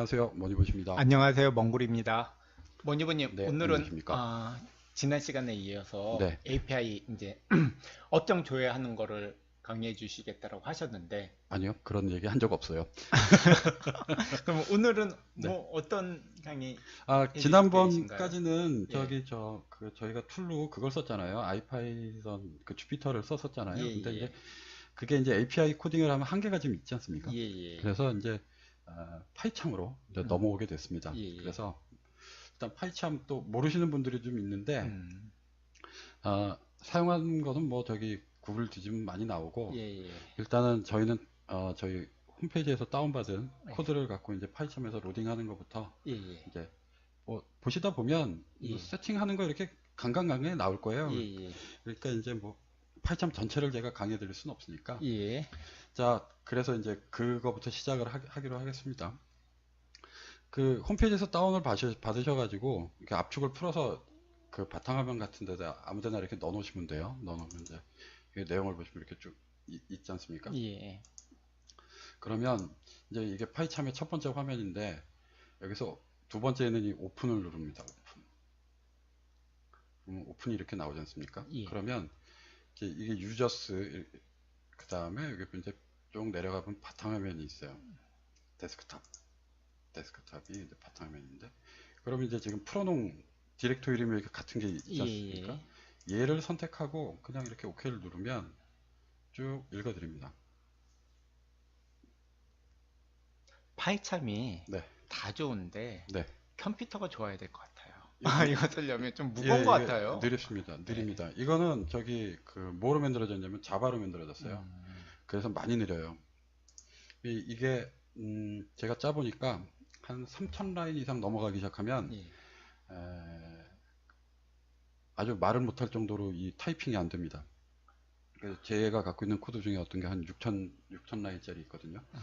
안녕하세요. 머니봇입니다. 안녕하세요, 멍구리입니다. 머니버님, 네, 오늘은 안녕하십니까? 지난 시간에 이어서 네, API 이제 업종 조회하는 거를 강의해 주시겠다고 하셨는데, 아니요. 그런 얘기 한 적 없어요. 그럼 오늘은 네. 뭐 어떤 강의 해주실 계신가요? 지난번까지는 예, 저희가 툴로 그걸 썼잖아요. 아이파이썬 그 주피터를 예, 썼었잖아요. 근데 이제 예, 그게 이제 API 코딩을 하면 한계가 좀 있지 않습니까? 예, 예, 그래서 이제 파이참으로 이제 음, 넘어오게 됐습니다. 예, 예, 그래서 일단 파이참 또 모르시는 분들이 좀 있는데 음, 사용하는 거는 뭐 저기 구글 뒤지면 많이 예, 나오고 예, 일단은 저희는 저희 홈페이지에서 다운받은 예, 코드를 갖고 이제 파이참에서 로딩하는 것부터 예, 예, 이제 뭐 보시다 보면 뭐 예, 세팅하는 거 이렇게 간간간간히 나올 거예요. 예, 그러니까 이제 뭐 파이참 전체를 제가 강의해 드릴 수는 없으니까 예, 자 그래서 이제 그거부터 시작을 하기로 하겠습니다. 그 홈페이지에서 다운을 받으셔가지고 이렇게 압축을 풀어서 그 바탕화면 같은 데다 아무데나 이렇게 넣어 놓으시면 돼요. 넣어 놓으면 이제 이 내용을 보시면 이렇게 쭉 있지 않습니까? 예, 그러면 이제 이게 파이참의 첫 번째 화면인데 여기서 두 번째는 이 오픈을 누릅니다. 오픈. 그러면 오픈이 이렇게 나오지 않습니까? 예, 그러면 이게 유저스 그 다음에 여기 이제 쭉 내려가 보면 바탕화면이 있어요. 데스크탑. 데스크탑이 이제 바탕화면인데 그러면 이제 지금 풀어놓은 디렉토리 이름이 이렇게 같은 게 있지 않습니까? 예. 얘를 선택하고 그냥 이렇게 OK를 누르면 쭉 읽어드립니다. 파이참이 네, 다 좋은데 네. 컴퓨터가 좋아야 될 것 같아요. 이, 이, 이거 쓰려면 좀 예, 무거운 것 이게 같아요. 느립니다. 네. 느립니다. 이거는 저기 그 뭐로 만들어졌냐면 자바로 만들어졌어요. 음, 그래서 많이 느려요. 이게 제가 짜보니까 한 3000 라인 이상 넘어가기 시작하면 예. 에, 아주 말을 못할 정도로 이 타이핑이 안 됩니다. 그래서 제가 갖고 있는 코드 중에 어떤 게 한 6000 라인짜리 있거든요. 음,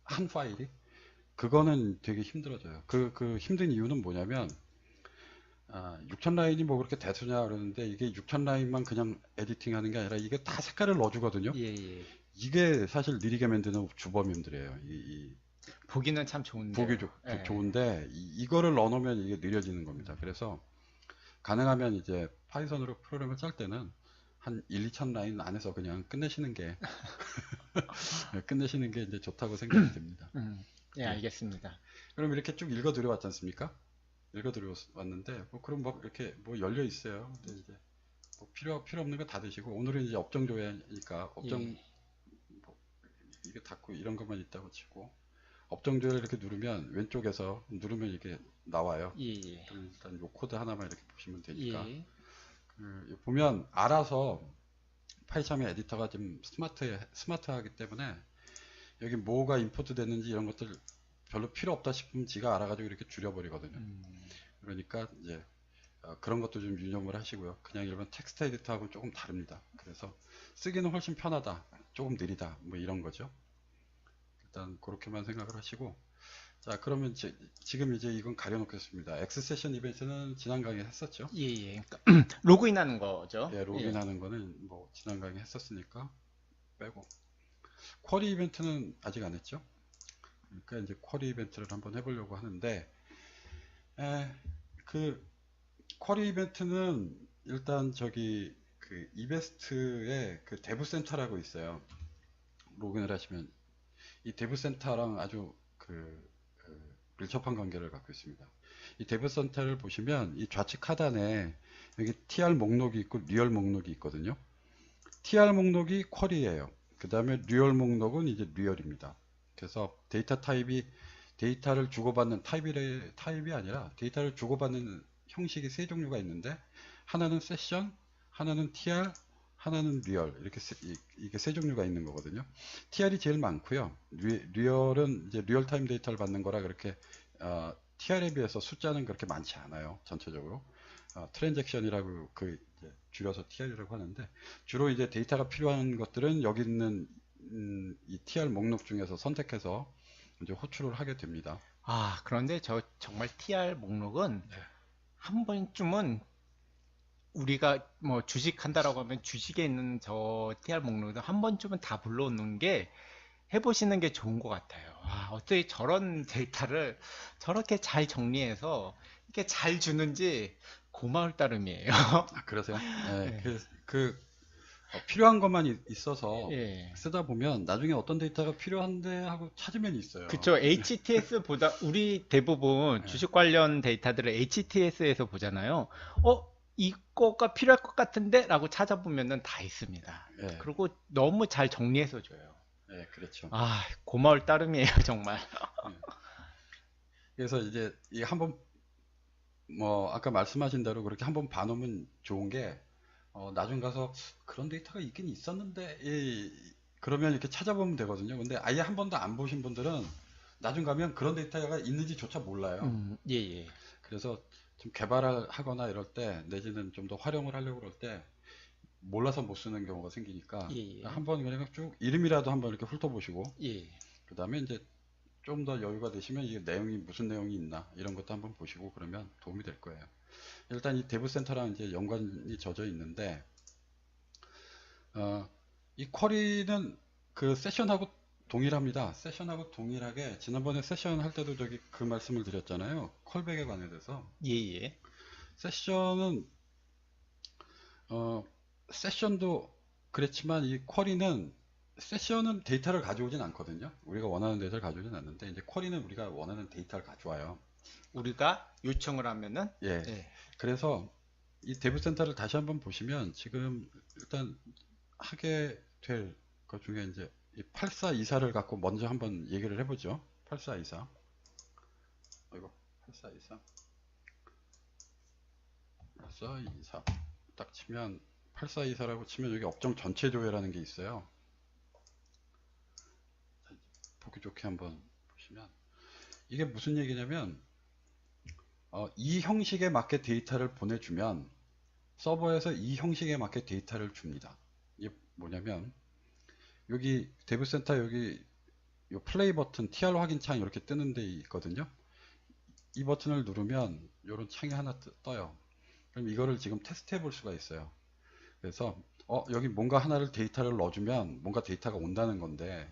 한 파일이. 그거는 되게 힘들어져요. 그 힘든 이유는 뭐냐면 6000 라인이 뭐 그렇게 대수냐 그러는데 이게 6000 라인만 그냥 에디팅 하는 게 아니라 이게 다 색깔을 넣어주거든요. 예, 예. 이게 사실 느리게 만드는 주범인들이에요. 보기는 참 보기 좋은데요. 예. 좋은데 이거를 넣어놓으면 이게 느려지는 겁니다. 그래서 가능하면 이제 파이썬으로 프로그램을 짤 때는 한 1, 2천 라인 안에서 그냥 끝내시는 게 이제 좋다고 생각이 듭니다. 예, 예. 알겠습니다. 그럼 이렇게 쭉 읽어드려 왔지 않습니까? 읽어드려 왔는데, 뭐, 그럼 뭐, 이렇게 뭐 열려 있어요. 근데 이제, 뭐 필요 없는 거 다 드시고, 오늘은 이제 업종 조회니까, 예, 뭐, 이게 닫고 이런 것만 있다고 치고, 업종 조회를 이렇게 누르면, 왼쪽에서 누르면 이게 나와요. 예, 예. 그럼 일단 요 코드 하나만 이렇게 보시면 되니까, 예, 보면 알아서 파이참의 에디터가 좀 스마트하기 때문에, 여기 뭐가 임포트 됐는지 이런 것들 별로 필요 없다 싶으면 지가 알아가지고 이렇게 줄여버리거든요. 그러니까 이제 그런 것도 좀 유념을 하시고요. 그냥 일반 텍스트 에디터하고는 조금 다릅니다. 그래서 쓰기는 훨씬 편하다, 조금 느리다, 뭐 이런 거죠. 일단 그렇게만 생각을 하시고, 자 그러면 지금 이제 이건 가려놓겠습니다. X 세션 이벤트는 지난 강의에 했었죠. 예, 예. 그러니까 로그인하는 거죠. 예, 예, 로그인하는 거는 뭐 지난 강의에 했었으니까 빼고, 쿼리 이벤트는 아직 안 했죠. 그러니까 이제 쿼리 이벤트를 한번 해보려고 하는데, 그 쿼리 이벤트는 일단 저기 그 이베스트에 그 데브 센터라고 있어요. 로그인을 하시면 이 데브 센터랑 아주 밀접한 관계를 갖고 있습니다. 이 데브 센터를 보시면 이 좌측 하단에 여기 tr 목록이 있고 리얼 목록이 있거든요. tr 목록이 쿼리예요. 그 다음에 리얼 목록은 이제 리얼입니다. 그래서 데이터를 주고받는 타입이 아니라 데이터를 주고받는 형식이 세 종류가 있는데, 하나는 세션, 하나는 tr, 하나는 리얼, 이렇게 이게 세 종류가 있는 거거든요. tr이 제일 많고요. 리얼은 이제 리얼타임 데이터를 받는 거라 그렇게 tr에 비해서 숫자는 그렇게 많지 않아요. 전체적으로 트랜잭션이라고 이제 줄여서 tr이라고 하는데, 주로 이제 데이터가 필요한 것들은 여기 있는 이 tr 목록 중에서 선택해서 이제 호출을 하게 됩니다. 그런데 저 정말 TR 목록은 한 번쯤은 우리가 뭐 주식 한다라고 하면 주식에 있는 저 TR 목록은 한 번쯤은 다 불러오는 게 해보시는 게 좋은 것 같아요. 어떻게 저런 데이터를 저렇게 잘 정리해서 이렇게 잘 주는지 고마울 따름이에요. 아, 그러세요? 예, 예. 필요한 것만 있어서 예. 쓰다 보면 나중에 어떤 데이터가 필요한데 하고 찾으면 있어요. 그쵸. HTS보다 우리 대부분 예, 주식 관련 데이터들을 HTS에서 보잖아요. 이거가 필요할 것 같은데? 라고 찾아보면은 다 있습니다. 예, 그리고 너무 잘 정리해서 줘요. 예, 그렇죠. 고마울 따름이에요, 정말. 예. 그래서 이제 이 한번 뭐 아까 말씀하신 대로 그렇게 한번 봐놓으면 좋은 게 나중 가서 그런 데이터가 있긴 있었는데 그러면 이렇게 찾아보면 되거든요. 근데 아예 한 번도 안 보신 분들은 나중 가면 그런 데이터가 있는지조차 몰라요. 예, 예. 그래서 좀 개발을 하거나 이럴 때 내지는 좀 더 활용을 하려고 그럴 때 몰라서 못 쓰는 경우가 생기니까 예, 예. 한번 그냥 쭉 이름이라도 한번 이렇게 훑어보시고 예. 그 다음에 이제 좀 더 여유가 되시면 이게 내용이 무슨 내용이 있나 이런 것도 한번 보시고 그러면 도움이 될 거예요. 일단 이 데브센터랑 이제 연관이 젖어 있는데 이 쿼리는 그 세션하고 동일합니다. 세션하고 동일하게 지난번에 세션 할 때도 저기 그 말씀을 드렸잖아요. 컬백에 관해서 예, 예. 세션은 세션도 그렇지만 이 쿼리는 세션은 데이터를 가져오진 않거든요. 우리가 원하는 데이터를 가져오진 않는데 이제 쿼리는 우리가 원하는 데이터를 가져와요. 우리가 요청을 하면은, 예. 예. 그래서 이 데브 센터를 다시 한번 보시면 지금 일단 하게 될 것 중에 이제 이 8424를 갖고 먼저 한번 얘기를 해보죠. 8424. 이거 8424. 8424. 딱 치면 8424라고 치면 여기 업종 전체 조회라는 게 있어요. 보기 좋게 한번 보시면 이게 무슨 얘기냐면 이 형식에 맞게 데이터를 보내주면 서버에서 이 형식에 맞게 데이터를 줍니다. 이게 뭐냐면 여기 데브센터 여기 요 플레이 버튼 TR 확인 창 이렇게 뜨는 데 있거든요. 이 버튼을 누르면 이런 창이 하나 떠요. 그럼 이거를 지금 테스트 해볼 수가 있어요. 그래서 여기 뭔가 하나를 데이터를 넣어주면 뭔가 데이터가 온다는 건데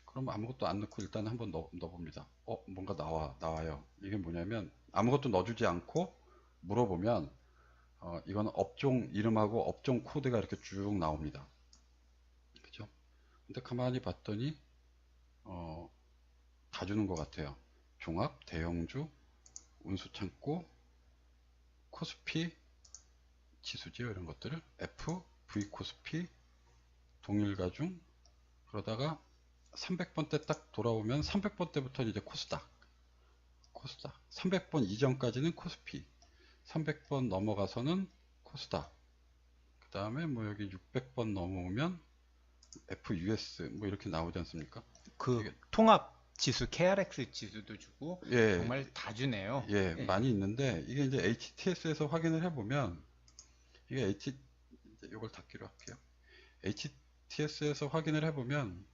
그럼 아무것도 안 넣고 일단 한번 넣어봅니다. 뭔가 나와요. 이게 뭐냐면 아무것도 넣어주지 않고 물어보면 이거는 업종 이름하고 업종 코드가 이렇게 쭉 나옵니다. 그죠? 근데 가만히 봤더니 다 주는 것 같아요. 종합, 대형주, 운수창고, 코스피, 지수지요 이런 것들을 F, V 코스피, 동일가중 그러다가 300번 때 딱 돌아오면 300번 때부터 이제 코스닥 300번 이전까지는 코스피 300번 넘어가서는 코스닥 그 다음에 뭐 여기 600번 넘어오면 FUS 뭐 이렇게 나오지 않습니까? 이게, 통합 지수, KRX 지수도 주고, 예, 정말 다 주네요. 예, 예. 많이 있는데 이게 이제 HTS에서 확인을 해보면 이게 이걸 닫기로 할게요. HTS에서 확인을 해보면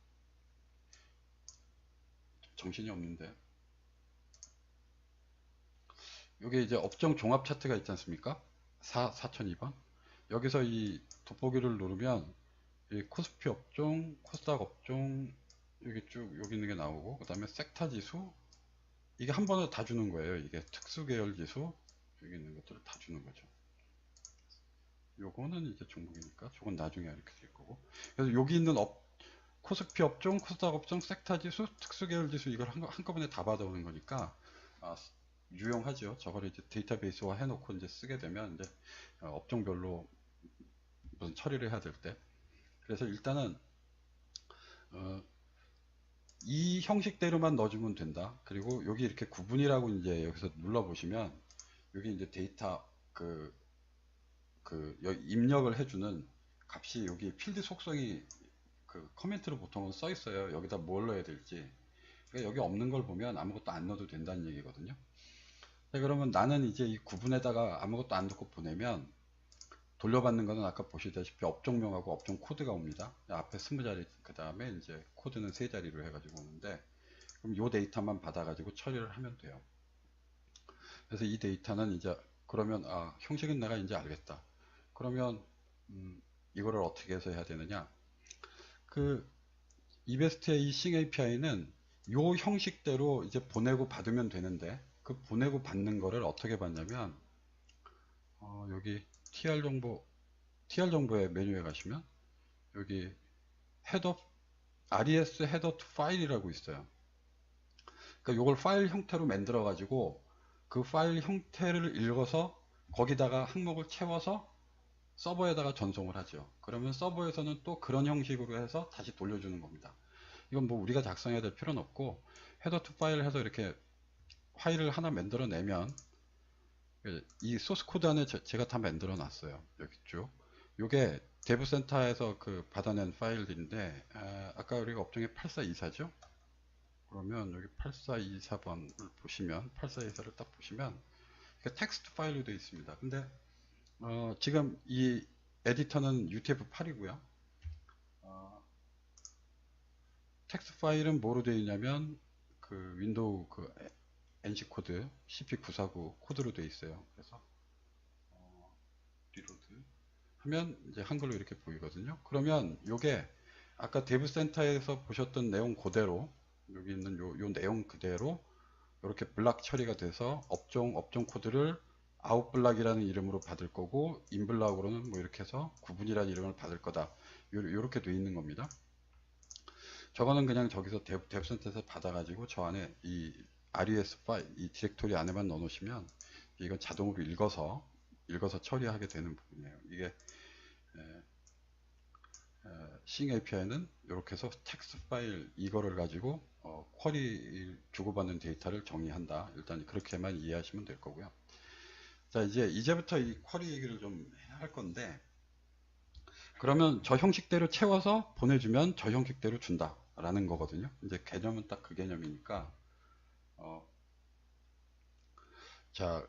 정신이 없는데 여기 이제 업종 종합 차트가 있지 않습니까? 4002번 여기서 이 돋보기를 누르면 이 코스피 업종, 코스닥 업종 여기 쭉 여기 있는 게 나오고 그 다음에 섹터 지수 이게 한 번에 다 주는 거예요. 이게 특수 계열 지수 여기 있는 것들을 다 주는 거죠. 요거는 이제 종목이니까 저건 나중에 이렇게 될 거고 그래서 여기 있는 코스피 업종, 코스닥 업종, 섹터 지수, 특수 계열 지수 이걸 한꺼번에 다 받아오는 거니까 유용하죠. 저걸 이제 데이터베이스화 해놓고 이제 쓰게 되면 이제 업종별로 무슨 처리를 해야 될 때. 그래서 일단은 이 형식대로만 넣어주면 된다. 그리고 여기 이렇게 구분이라고 이제 여기서 눌러 보시면 여기 이제 데이터 여기 입력을 해주는 값이 여기 필드 속성이 그 커멘트로 보통은 써 있어요. 여기다 뭘 넣어야 될지. 그러니까 여기 없는 걸 보면 아무것도 안 넣어도 된다는 얘기거든요. 자, 그러면 나는 이제 이 구분에다가 아무것도 안 넣고 보내면 돌려받는 거는 아까 보시다시피 업종명하고 업종 코드가 옵니다. 앞에 20자리 그 다음에 이제 코드는 3자리로 해가지고 오는데 그럼 이 데이터만 받아가지고 처리를 하면 돼요. 그래서 이 데이터는 이제 그러면 형식은 내가 이제 알겠다. 그러면 이거를 어떻게 해서 해야 되느냐? 그 이베스트의 이 싱 API는 요 형식대로 이제 보내고 받으면 되는데, 그 보내고 받는 거를 어떻게 받냐면, 여기 TR 정보의 메뉴에 가시면, 여기 헤더, res 헤더 투 파일이라고 있어요. 그러니까 요걸 파일 형태로 만들어 가지고 그 파일 형태를 읽어서 거기다가 항목을 채워서 서버에다가 전송을 하죠. 그러면 서버에서는 또 그런 형식으로 해서 다시 돌려주는 겁니다. 이건 뭐 우리가 작성해야 될 필요는 없고, 헤더 투 파일 해서 이렇게 파일을 하나 만들어 내면, 이 소스 코드 안에 제가 다 만들어 놨어요. 여기 쭉. 요게 데브센터에서 그 받아낸 파일인데, 아까 우리가 업종에 8424죠? 그러면 여기 8424번을 보시면, 8424를 딱 보시면, 이게 텍스트 파일로 되어 있습니다. 근데, 지금 이 에디터는 UTF-8이고요. 텍스트 파일은 뭐로 되어 있냐면, 그 윈도우 그 NC 코드, CP949 코드로 되어 있어요. 그래서, 리로드 하면 이제 한글로 이렇게 보이거든요. 그러면 요게 아까 데브 센터에서 보셨던 내용 그대로, 여기 있는 요 내용 그대로 이렇게 블락 처리가 돼서 업종 코드를 아웃블락이라는 이름으로 받을 거고, 인블락으로는 뭐 이렇게 해서 구분이라는 이름을 받을 거다. 요렇게 돼 있는 겁니다. 저거는 그냥 저기서 데브 센터에서 받아가지고 저 안에 이 res 파일, 이 디렉토리 안에만 넣어 놓으시면 이건 자동으로 읽어서 처리하게 되는 부분이에요. 이게 싱 API는 이렇게 해서 텍스트 파일 이거를 가지고 쿼리 주고받는 데이터를 정의한다. 일단 그렇게만 이해하시면 될 거고요. 자, 이제부터 이 쿼리 얘기를 좀 할 건데, 그러면 저 형식대로 채워서 보내주면 저 형식대로 준다 라는 거거든요. 이제 개념은 딱 그 개념이니까, 자,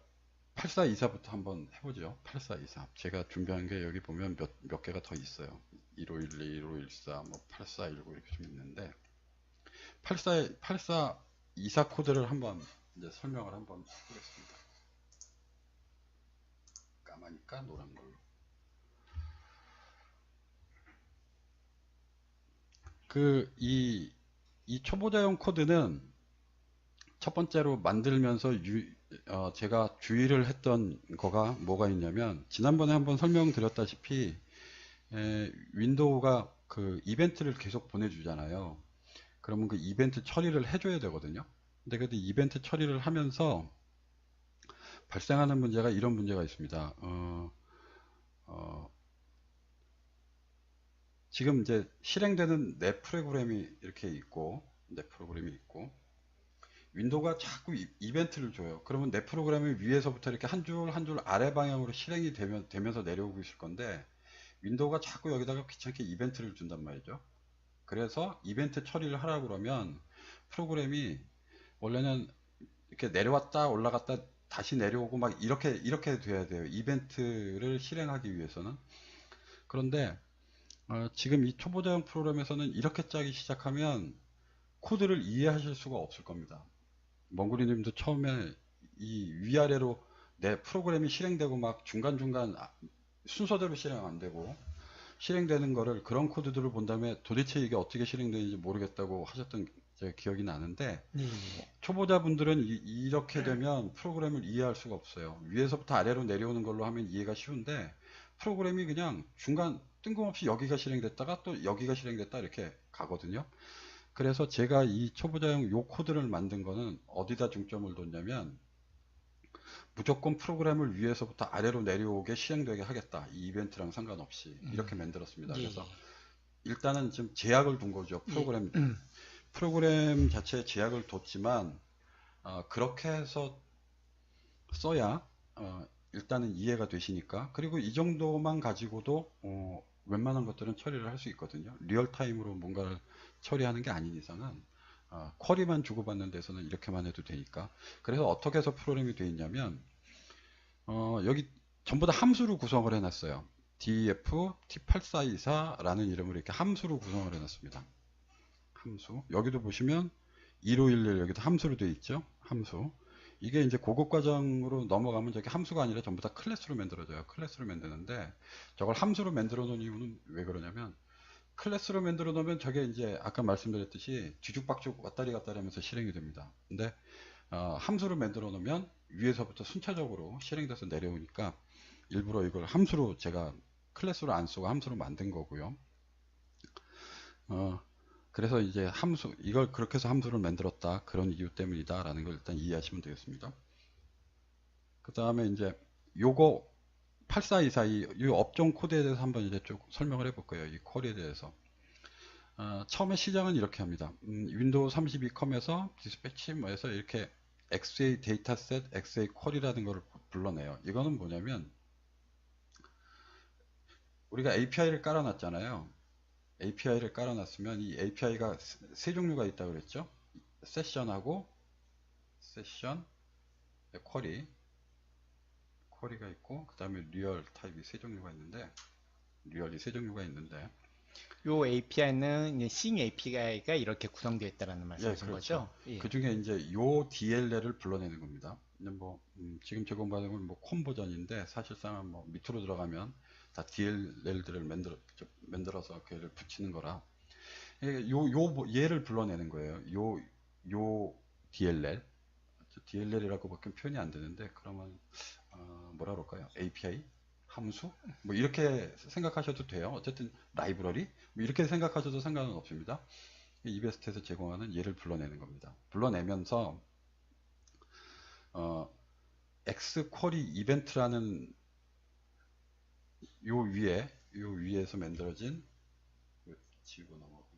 8424부터 한번 해보죠. 8424. 제가 준비한 게 여기 보면 몇 개가 더 있어요. 1512, 1514, 뭐 8419 이렇게 좀 있는데, 8424 코드를 한번 이제 설명을 한번 해보겠습니다. 까마니까 노란 걸로. 이 초보자용 코드는 첫 번째로 만들면서 제가 주의를 했던 거가 뭐가 있냐면, 지난번에 한번 설명드렸다시피 윈도우가 그 이벤트를 계속 보내주잖아요. 그러면 그 이벤트 처리를 해줘야 되거든요. 근데 그 이벤트 처리를 하면서 발생하는 문제가 이런 문제가 있습니다. 지금 이제 실행되는 내 프로그램이 이렇게 있고, 윈도우가 자꾸 이벤트를 줘요. 그러면 내 프로그램이 위에서부터 이렇게 한 줄 한 줄 아래 방향으로 실행이 되면서 내려오고 있을 건데, 윈도우가 자꾸 여기다가 귀찮게 이벤트를 준단 말이죠. 그래서 이벤트 처리를 하라고 그러면 프로그램이 원래는 이렇게 내려왔다 올라갔다 다시 내려오고 막 이렇게 돼야 돼요. 이벤트를 실행하기 위해서는. 그런데 지금 이 초보자용 프로그램에서는 이렇게 짜기 시작하면 코드를 이해하실 수가 없을 겁니다. 멍구리님도 처음에 이 위아래로 내 프로그램이 실행되고 막 중간중간 순서대로 실행 안 되고 실행되는 거를, 그런 코드들을 본 다음에 도대체 이게 어떻게 실행되는지 모르겠다고 하셨던 제 기억이 나는데, 초보자분들은 이렇게 되면 프로그램을 이해할 수가 없어요. 위에서부터 아래로 내려오는 걸로 하면 이해가 쉬운데, 프로그램이 그냥 중간 뜬금없이 여기가 실행됐다가 또 여기가 실행됐다 이렇게 가거든요. 그래서 제가 이 초보자용 요 코드를 만든 거는 어디다 중점을 뒀냐면, 무조건 프로그램을 위에서부터 아래로 내려오게 실행되게 하겠다. 이 이벤트랑 상관없이 이렇게 만들었습니다. 그래서 일단은 좀 제약을 둔 거죠. 프로그램 자체에 제약을 뒀지만 그렇게 해서 써야 일단은 이해가 되시니까. 그리고 이 정도만 가지고도 웬만한 것들은 처리를 할 수 있거든요. 리얼타임으로 뭔가를 처리하는 게 아닌 이상은 쿼리만 주고받는 데서는 이렇게만 해도 되니까. 그래서 어떻게 해서 프로그램이 되어 있냐면, 여기 전부 다 함수로 구성을 해놨어요. def t8424라는 이름으로 이렇게 함수로 구성을 해놨습니다. 함수. 여기도 보시면 1511 여기도 함수로 되어 있죠. 함수. 이게 이제 고급 과정으로 넘어가면 저게 함수가 아니라 전부 다 클래스로 만들어져요. 클래스로 만드는데, 저걸 함수로 만들어 놓은 이유는 왜 그러냐면, 클래스로 만들어 놓으면 저게 이제 아까 말씀드렸듯이 뒤죽박죽 왔다리 갔다리 하면서 실행이 됩니다. 근데 함수를 만들어 놓으면 위에서부터 순차적으로 실행돼서 내려오니까 일부러 이걸 함수로 제가 클래스로 안 쓰고 함수로 만든 거고요. 그래서 이제 함수, 이걸 그렇게 해서 함수를 만들었다. 그런 이유 때문이다. 라는 걸 일단 이해하시면 되겠습니다. 그 다음에 이제 요거 84242, 이 업종 코드에 대해서 한번 이제 쭉 설명을 해볼 거예요. 이 쿼리에 대해서. 처음에 시작은 이렇게 합니다. 윈도우 32 컴에서 디스패치 뭐해서 이렇게 XA 데이터셋, XA 쿼리라는 걸 불러내요. 이거는 뭐냐면 우리가 API를 깔아놨잖아요. API를 깔아놨으면 이 API가 세 종류가 있다고 그랬죠. 세션하고 세션, 쿼리가 있고 그 다음에 리얼 타입이 세 종류가 있는데 리얼이 세 종류가 있는데 요 API는 싱 API가 이렇게 구성되어 있다는 예, 말씀이신 그렇죠. 거죠? 예. 그 중에 이제 요 DLL을 불러내는 겁니다. 근데 뭐 지금 제공받은 건 뭐 콤 버전인데 사실상은 뭐 밑으로 들어가면 다 DLL들을 만들어서 걔를 붙이는 거라 얘를 불러내는 거예요. 요 DLL이라고 밖에 표현이 안 되는데 그러면 뭐라 그럴까요? API? 함수? 뭐 이렇게 생각하셔도 돼요. 어쨌든 라이브러리? 뭐 이렇게 생각하셔도 상관은 없습니다. 이베스트에서 제공하는 얘를 불러내는 겁니다. 불러내면서 X쿼리 이벤트라는 요 위에서 만들어진 지우고 넘어가면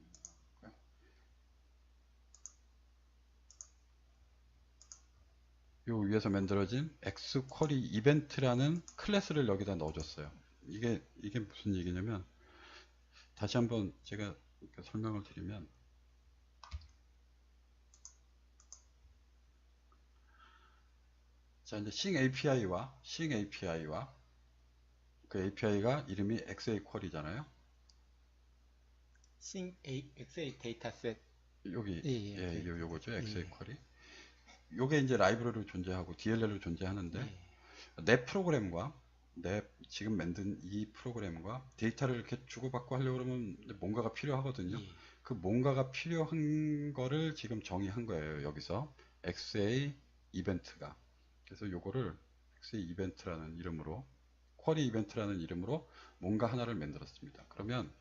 요 위에서 만들어진 X쿼리 이벤트라는 클래스를 여기다 넣어줬어요. 이게 무슨 얘기냐면 다시 한번 제가 설명을 드리면 자 이제 싱 API와 그 API가 이름이 XA 쿼리잖아요. 싱 XA 데이터셋. 여기 예. 요거죠. XA 예. 쿼리. 요게 이제 라이브러리로 존재하고 DLL로 존재하는데 예. 내 프로그램과 내 지금 만든 이 프로그램과 데이터를 이렇게 주고받고 하려고 그러면 뭔가가 필요하거든요. 예. 그 뭔가가 필요한 거를 지금 정의한 거예요. 여기서 XA 이벤트가. 그래서 요거를 XA 이벤트라는 이름으로 쿼리 이벤트라는 이름으로 뭔가 하나를 만들었습니다. 그러면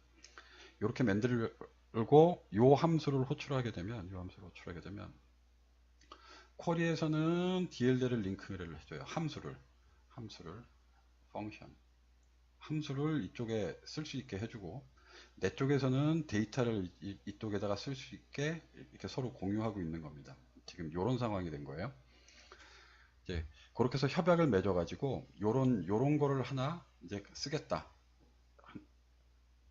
이렇게 만들고 요 함수를 호출하게 되면 쿼리에서는 DLL을 링크를 해줘요. 함수를 펑션 함수를 이쪽에 쓸 수 있게 해주고 내 쪽에서는 데이터를 이쪽에다가 쓸 수 있게 이렇게 서로 공유하고 있는 겁니다. 지금 이런 상황이 된 거예요. 이제 그렇게 해서 협약을 맺어 가지고 요런 거를 하나 이제 쓰겠다.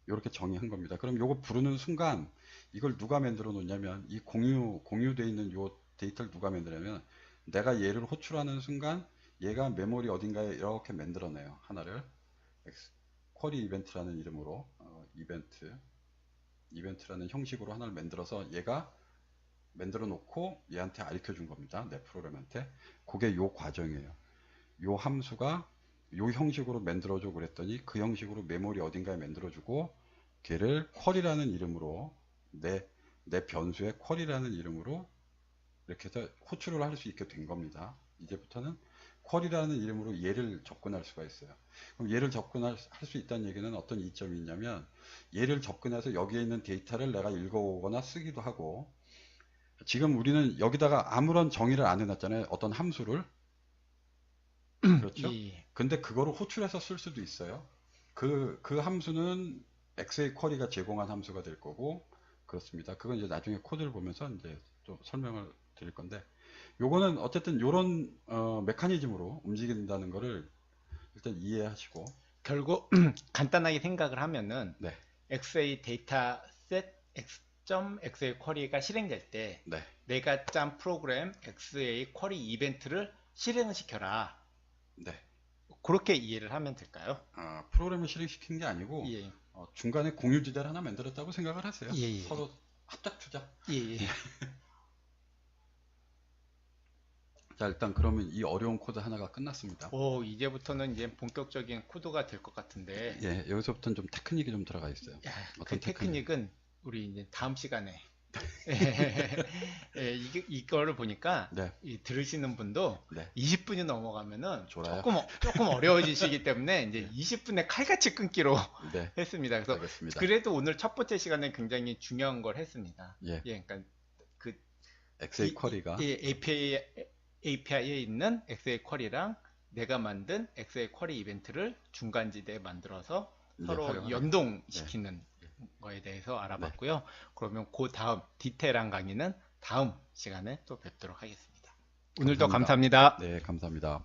이렇게 정의한 겁니다. 그럼 요거 부르는 순간 이걸 누가 만들어 놓냐면 이 공유되어 있는 요 데이터를 누가 만드냐면 내가 얘를 호출하는 순간 얘가 메모리 어딘가에 이렇게 만들어내요. 하나를 쿼리 이벤트라는 이름으로 이벤트라는 형식으로 하나를 만들어서 얘가 만들어 놓고 얘한테 알려 준 겁니다. 내 프로그램한테. 그게 요 과정이에요. 요 함수가 요 형식으로 만들어줘 그랬더니 그 형식으로 메모리 어딘가에 만들어주고 걔를 쿼리라는 이름으로 내 변수에 쿼리라는 이름으로 이렇게 해서 호출을 할 수 있게 된 겁니다. 이제부터는 쿼리라는 이름으로 얘를 접근할 수가 있어요. 그럼 얘를 접근할 수 있다는 얘기는 어떤 이점이 있냐면 얘를 접근해서 여기에 있는 데이터를 내가 읽어오거나 쓰기도 하고 지금 우리는 여기다가 아무런 정의를 안 해놨잖아요. 어떤 함수를. 그렇죠? 예. 근데 그거를 호출해서 쓸 수도 있어요. 그 함수는 XA 쿼리가 제공한 함수가 될 거고, 그렇습니다. 그건 이제 나중에 코드를 보면서 이제 또 설명을 드릴 건데, 요거는 어쨌든 요런, 메커니즘으로 움직인다는 거를 일단 이해하시고, 결국 간단하게 생각을 하면은 네, XA 데이터셋 X.XA 쿼리가 실행될 때 네, 내가 짠 프로그램 XA 쿼리 이벤트를 실행을 시켜라. 네. 그렇게 이해를 하면 될까요? 프로그램을 실행시킨 게 아니고, 예. 중간에 공유지대를 하나 만들었다고 생각을 하세요. 예. 서로 합작 투자. 예. 자, 일단 그러면 이 어려운 코드 하나가 끝났습니다. 오, 이제부터는 이제 본격적인 코드가 될 것 같은데. 예, 여기서부터는 좀 테크닉이 좀 들어가 있어요. 야, 어떤 그 테크닉은 우리 이제 다음 시간에 이거를 보니까 네, 들으시는 분도 네, 20분이 넘어가면은 좋아요. 조금 어려워지시기 때문에 이제 20분에 칼같이 끊기로 네, 했습니다. 그래서 알겠습니다. 그래도 오늘 첫 번째 시간에 굉장히 중요한 걸 했습니다. 예, 그러니까 그 엑셀 쿼리가 API에 있는 엑셀 쿼리랑 내가 만든 엑셀 쿼리 이벤트를 중간지대에 만들어서 이제 서로 활용하는 연동시키는 거에 대해서 알아봤고요. 그러면 그 다음 디테일한 강의는 다음 시간에 또 뵙도록 하겠습니다. 오늘도 감사합니다. 네, 감사합니다.